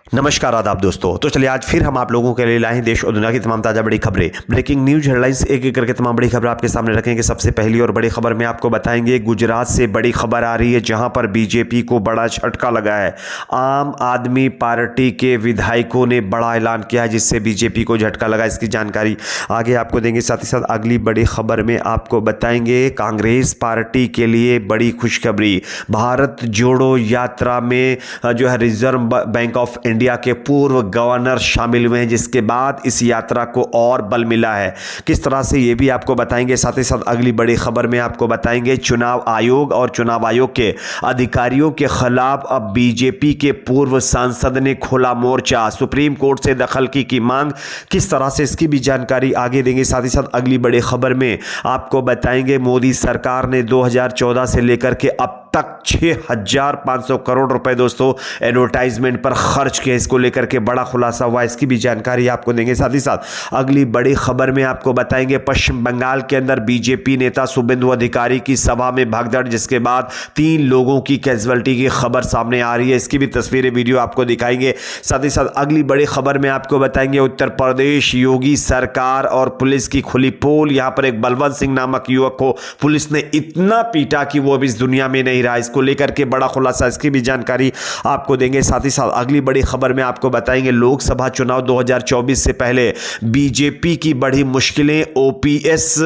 नमस्कार आदाब दोस्तों। तो चलिए आज फिर हम आप लोगों के लिए लाए हैं देश और दुनिया की तमाम ताज़ा बड़ी खबरें, ब्रेकिंग न्यूज हेडलाइंस, एक एक करके तमाम बड़ी खबर आपके सामने रखेंगे। सबसे पहली और बड़ी खबर में आपको बताएंगे गुजरात से बड़ी खबर आ रही है जहां पर बीजेपी को बड़ा झटका लगा है। आम आदमी पार्टी के विधायकों ने बड़ा ऐलान किया है जिससे बीजेपी को झटका लगा। इसकी जानकारी आगे आपको देंगे। साथ ही साथ अगली बड़ी खबर में आपको बताएंगे कांग्रेस पार्टी के लिए बड़ी खुशखबरी, भारत जोड़ो यात्रा में जो है रिजर्व बैंक ऑफ इंडिया के पूर्व गवर्नर शामिल हुए हैं, जिसके बाद इस यात्रा को और बल मिला है। किस तरह से ये भी आपको बताएंगे। साथ ही साथ अगली बड़ी खबर में आपको बताएंगे चुनाव आयोग और चुनाव आयोग के अधिकारियों के खिलाफ अब बीजेपी के पूर्व सांसद ने खोला मोर्चा, सुप्रीम कोर्ट से दखल की मांग। किस तरह से इसकी भी जानकारी आगे देंगे। साथ ही साथ अगली बड़ी खबर में आपको बताएंगे मोदी सरकार ने 2014 से लेकर के अब तक 6,500 करोड़ रुपए दोस्तों एडवर्टाइजमेंट पर खर्च किए। इसको लेकर के बड़ा खुलासा हुआ, इसकी भी जानकारी आपको देंगे। साथ ही साथ अगली बड़ी खबर में आपको बताएंगे पश्चिम बंगाल के अंदर बीजेपी नेता शुभेंदु अधिकारी की सभा में भगदड़, जिसके बाद 3 लोगों की कैजुअल्टी की खबर सामने आ रही है। इसकी भी तस्वीरें वीडियो आपको दिखाएंगे। साथ ही साथ अगली बड़ी खबर में आपको बताएंगे उत्तर प्रदेश योगी सरकार और पुलिस की खुली पोल। यहां पर एक बलवंत सिंह नामक युवक को पुलिस ने इतना पीटा कि वो अब इस दुनिया में नहीं रहा। इसको लेकर के बड़ा खुलासा, इसकी भी जानकारी आपको देंगे। साथ ही साथ अगली बड़ी खबर में आपको बताएंगे लोकसभा चुनाव 2024 से पहले बीजेपी की बड़ी मुश्किलें, ओपीएस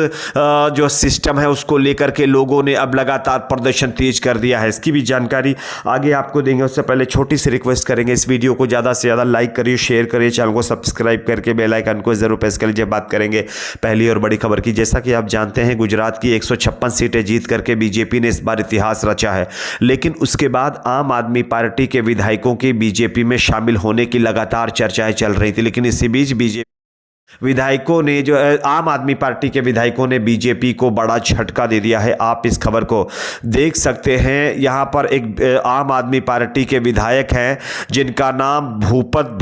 जो सिस्टम है उसको लेकर के लोगों ने अब लगातार प्रदर्शन तेज कर दिया है। इसकी भी जानकारी आगे आपको देंगे। उससे पहले छोटी सी रिक्वेस्ट करेंगे, इस वीडियो को ज़्यादा से ज़्यादा लाइक करिए, शेयर करिए, चैनल को सब्सक्राइब करके बेल आइकन को जरूर प्रेस कर लीजिए। बात करेंगे पहली और बड़ी खबर की। जैसा कि आप जानते हैं गुजरात की 156 सीटें जीत करके बीजेपी ने इस बार इतिहास रचा है, लेकिन उसके बाद आम आदमी पार्टी के विधायकों की बीजेपी में शामिल होने की लगातार चर्चाएं चल रही थी। लेकिन इसी बीच बीजेपी विधायकों ने जो आम आदमी पार्टी के विधायकों ने बीजेपी को बड़ा झटका दे दिया है। आप इस खबर को देख सकते हैं। यहां पर एक आम आदमी पार्टी के विधायक हैं जिनका नाम भूपत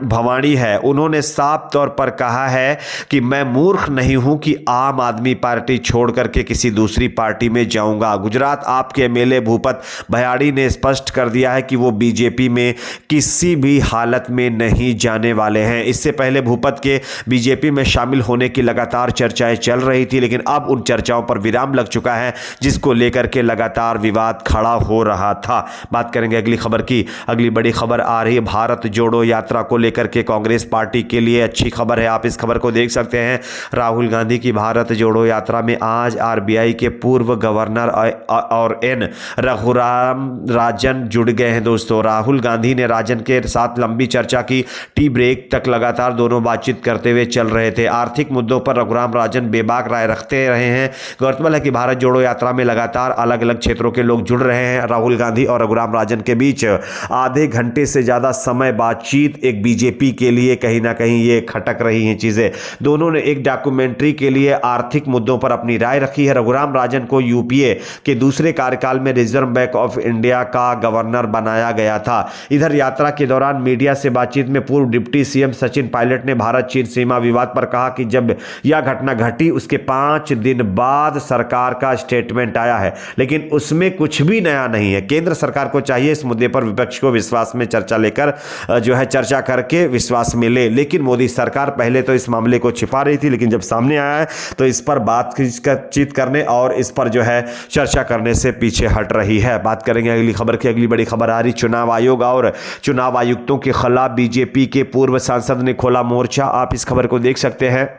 भवानी है। उन्होंने साफ तौर पर कहा है कि मैं मूर्ख नहीं हूं कि आम आदमी पार्टी छोड़ करके किसी दूसरी पार्टी में जाऊंगा। गुजरात आपके एमएलए भूपत भवानी ने स्पष्ट कर दिया है कि वो बीजेपी में किसी भी हालत में नहीं जाने वाले हैं। इससे पहले भूपत के बीजेपी में शामिल होने की लगातार चर्चाएं चल रही थी, लेकिन अब उन चर्चाओं पर विराम लग चुका है, जिसको लेकर के लगातार विवाद खड़ा हो रहा था। बात करेंगे अगली खबर की। अगली बड़ी खबर आ रही है भारत जोड़ो यात्रा को लेकर के। कांग्रेस पार्टी के लिए अच्छी खबर है, आप इस खबर को देख सकते हैं। राहुल गांधी की भारत जोड़ो यात्रा में आज आरबीआई के पूर्व गवर्नर और एन रघुराम राजन जुड़ गए हैं दोस्तों। राहुल गांधी ने राजन के साथ लंबी चर्चा की, टी ब्रेक तक लगातार दोनों बातचीत करते हुए चल रहे थे। आर्थिक मुद्दों पर रघुराम राजन बेबाक राय रखते रहे हैं। गौरतलब है कि भारत जोड़ो यात्रा में लगातार अलग अलग क्षेत्रों के लोग जुड़ रहे हैं। राहुल गांधी और रघुराम राजन के बीच आधे घंटे से ज्यादा समय बातचीत एक बीजेपी के लिए कहीं ना कहीं ये खटक रही हैं चीजें। दोनों ने एक डॉक्यूमेंट्री के लिए आर्थिक मुद्दों पर अपनी राय रखी है। रघुराम राजन को यूपीए के दूसरे कार्यकाल में रिजर्व बैंक ऑफ इंडिया का गवर्नर बनाया गया था। इधर यात्रा के दौरान मीडिया से बातचीत में पूर्व डिप्टी सीएम सचिन पायलट ने भारत चीन सीमा विवाद पर कहा कि जब यह घटना घटी उसके 5 दिन बाद सरकार का स्टेटमेंट आया है, लेकिन उसमें कुछ भी नया नहीं है। केंद्र सरकार को चाहिए इस मुद्दे पर विपक्ष को विश्वास में चर्चा लेकर जो है चर्चा करके विश्वास में ले। लेकिन मोदी सरकार पहले तो इस मामले को छिपा रही थी, लेकिन जब सामने आया है तो इस पर बातचीत करने और इस पर जो है चर्चा करने से पीछे हट रही है। बात करेंगे अगली खबर की। अगली बड़ी खबर आ रही चुनाव आयोग और चुनाव आयुक्तों के खिलाफ बीजेपी के पूर्व सांसद ने खोला मोर्चा। आप इस खबर को देख सकते हैं।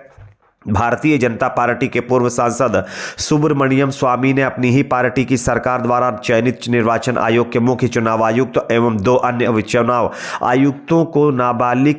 भारतीय जनता पार्टी के पूर्व सांसद सुब्रमण्यम स्वामी ने अपनी ही पार्टी की सरकार द्वारा चयनित निर्वाचन आयोग के मुख्य चुनाव आयुक्त एवं 2 अन्य चुनाव आयुक्तों को नाकाबिल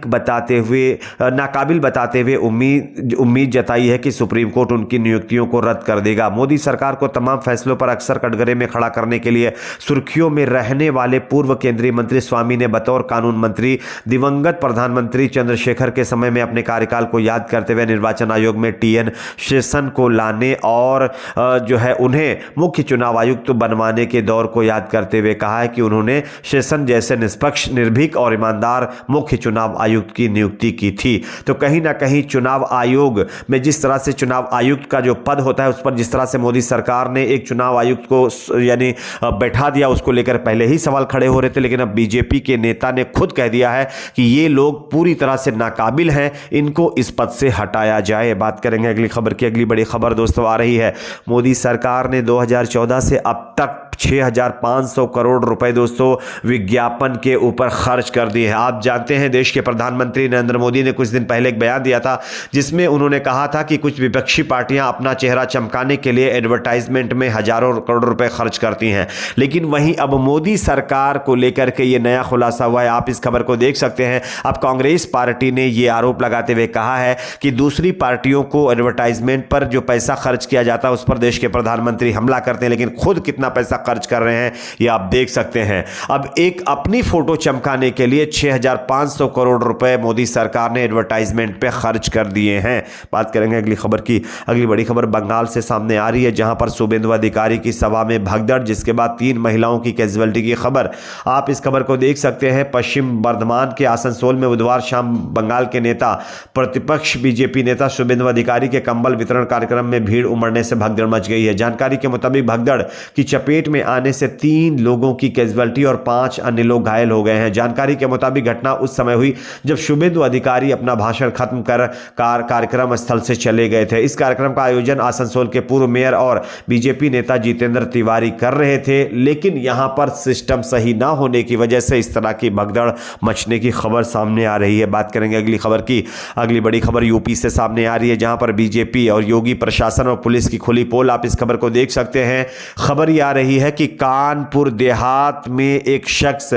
बताते हुए उम्मीद जताई है कि सुप्रीम कोर्ट उनकी नियुक्तियों को रद्द कर देगा। मोदी सरकार को तमाम फैसलों पर अक्सर कटघरे में खड़ा करने के लिए सुर्खियों में रहने वाले पूर्व केंद्रीय मंत्री स्वामी ने बतौर कानून मंत्री दिवंगत प्रधानमंत्री चंद्रशेखर के समय में अपने कार्यकाल को याद करते हुए निर्वाचन आयोग आयोग में टीएन शेषन को लाने और जो है उन्हें मुख्य चुनाव आयुक्त बनवाने के दौर को याद करते हुए कहा है कि उन्होंने शेषन जैसे निष्पक्ष, निर्भीक और ईमानदार मुख्य चुनाव आयुक्त की नियुक्ति की थी। तो कहीं ना कहीं चुनाव आयोग में जिस तरह से चुनाव आयुक्त का जो पद होता है उस पर जिस तरह से मोदी सरकार ने एक चुनाव आयुक्त को यानी बैठा दिया, उसको लेकर पहले ही सवाल खड़े हो रहे थे, लेकिन अब बीजेपी के नेता ने खुद कह दिया है कि ये लोग पूरी तरह से नाकाबिल हैं, इनको इस पद से हटाया जाए। बात करेंगे अगली खबर की। अगली बड़ी खबर दोस्तों आ रही है, मोदी सरकार ने 2014 से अब तक 6,500 करोड़ रुपए दोस्तों विज्ञापन के ऊपर खर्च कर दिए हैं। आप जानते हैं देश के प्रधानमंत्री नरेंद्र मोदी ने कुछ दिन पहले एक बयान दिया था जिसमें उन्होंने कहा था कि कुछ विपक्षी पार्टियां अपना चेहरा चमकाने के लिए एडवर्टाइजमेंट में हजारों करोड़ रुपए खर्च करती हैं, लेकिन वहीं अब मोदी सरकार को लेकर के ये नया खुलासा हुआ है। आप इस खबर को देख सकते हैं। अब कांग्रेस पार्टी ने ये आरोप लगाते हुए कहा है कि दूसरी पार्टियों को एडवर्टाइजमेंट पर जो पैसा खर्च किया जाता है उस पर देश के प्रधानमंत्री हमला करते हैं, लेकिन खुद कितना पैसा खर्च कर रहे हैं ये आप देख सकते हैं। अब एक अपनी फोटो चमकाने के लिए 6,500 करोड़ रुपए मोदी सरकार ने एडवर्टाइजमेंट पे खर्च कर दिए हैं। बात करेंगे अगली खबर की। अगली बड़ी खबर बंगाल से सामने आ रही है, जहां पर शुभेंदु अधिकारी की सभा में भगदड़, जिसके बाद 3 महिलाओं की कैजुअलिटी की खबर। आप इस खबर को देख सकते हैं। पश्चिम बर्धमान के आसनसोल में बुधवार शाम बंगाल के नेता प्रतिपक्ष बीजेपी नेता शुभेंदु अधिकारी के कंबल वितरण कार्यक्रम में भीड़ उमड़ने से भगदड़ मच गई है। जानकारी के मुताबिक भगदड़ की चपेट में आने से 3 लोगों की कैजुअलिटी और 5 अन्य लोग घायल हो गए हैं। जानकारी के मुताबिक घटना उस समय हुई जब शुभेंदु अधिकारी अपना भाषण खत्म कर कार्यक्रम स्थल से चले गए थे। इस कार्यक्रम का आयोजन आसनसोल के पूर्व मेयर और बीजेपी नेता जितेंद्र तिवारी कर रहे थे, लेकिन यहां पर सिस्टम सही ना होने की वजह से इस तरह की भगदड़ मचने की खबर सामने आ रही है। बात करेंगे अगली खबर की। अगली बड़ी खबर यूपी से सामने आ रही है, जहां पर बीजेपी और योगी प्रशासन और पुलिस की खुली पोल। आप इस खबर को देख सकते हैं। खबर यह आ रही है कि कानपुर देहात में एक शख्स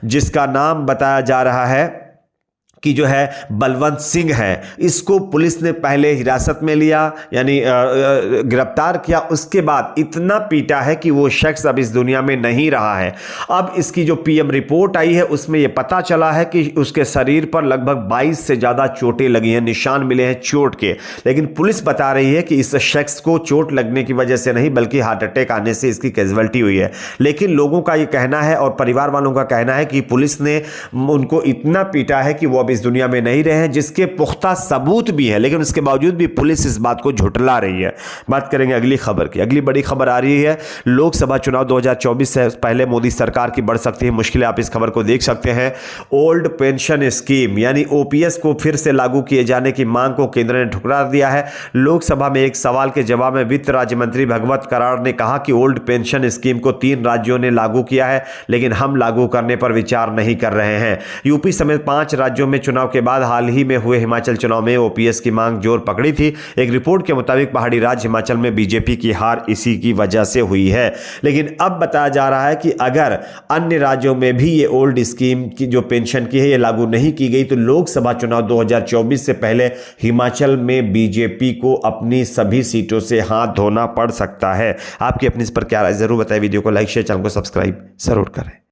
जिसका नाम बताया जा रहा है कि जो है बलवंत सिंह है, इसको पुलिस ने पहले हिरासत में लिया यानी गिरफ्तार किया, उसके बाद इतना पीटा है कि वो शख्स अब इस दुनिया में नहीं रहा है। अब इसकी जो पीएम रिपोर्ट आई है उसमें यह पता चला है कि उसके शरीर पर लगभग 22 से ज़्यादा चोटें लगी हैं, निशान मिले हैं चोट के, लेकिन पुलिस बता रही है कि इस शख्स को चोट लगने की वजह से नहीं बल्कि हार्ट अटैक आने से इसकी कैजुअलिटी हुई है। लेकिन लोगों का ये कहना है और परिवार वालों का कहना है कि पुलिस ने उनको इतना पीटा है कि वो अब इस दुनिया में नहीं रहे हैं, जिसके पुख्ता सबूत भी है, लेकिन उसके बावजूद भी पुलिस इस बात को झुठला रही है। बात करेंगे अगली खबर की। अगली बड़ी खबर आ रही है, लोकसभा चुनाव 2024 से पहले मोदी सरकार की बढ़ सकती है मुश्किलें। आप इस खबर को देख सकते हैं। ओल्ड पेंशन स्कीम यानी ओपीएस को फिर से लागू किए जाने की मांग को केंद्र ने ठुकरा दिया है। लोकसभा में एक सवाल के जवाब में वित्त राज्य मंत्री भगवत कराड़ ने कहा कि ओल्ड पेंशन स्कीम को 3 राज्यों ने लागू किया है, लेकिन हम लागू करने पर विचार नहीं कर रहे हैं। यूपी समेत 5 राज्यों में चुनाव के बाद हाल ही में हुए हिमाचल चुनाव में ओपीएस की मांग जोर पकड़ी थी। एक रिपोर्ट के मुताबिक पहाड़ी राज्य हिमाचल में बीजेपी की हार इसी की वजह से हुई है, लेकिन अब बताया जा रहा है कि अगर अन्य राज्यों में भी ये ओल्ड स्कीम की जो पेंशन की है ये लागू नहीं की गई तो लोकसभा चुनाव 2024 से पहले हिमाचल में बीजेपी को अपनी सभी सीटों से हाथ धोना पड़ सकता है। आपकी अपनी इस पर क्या राय जरूर बताएं। वीडियो को लाइक शेयर, चैनल को सब्सक्राइब जरूर करें।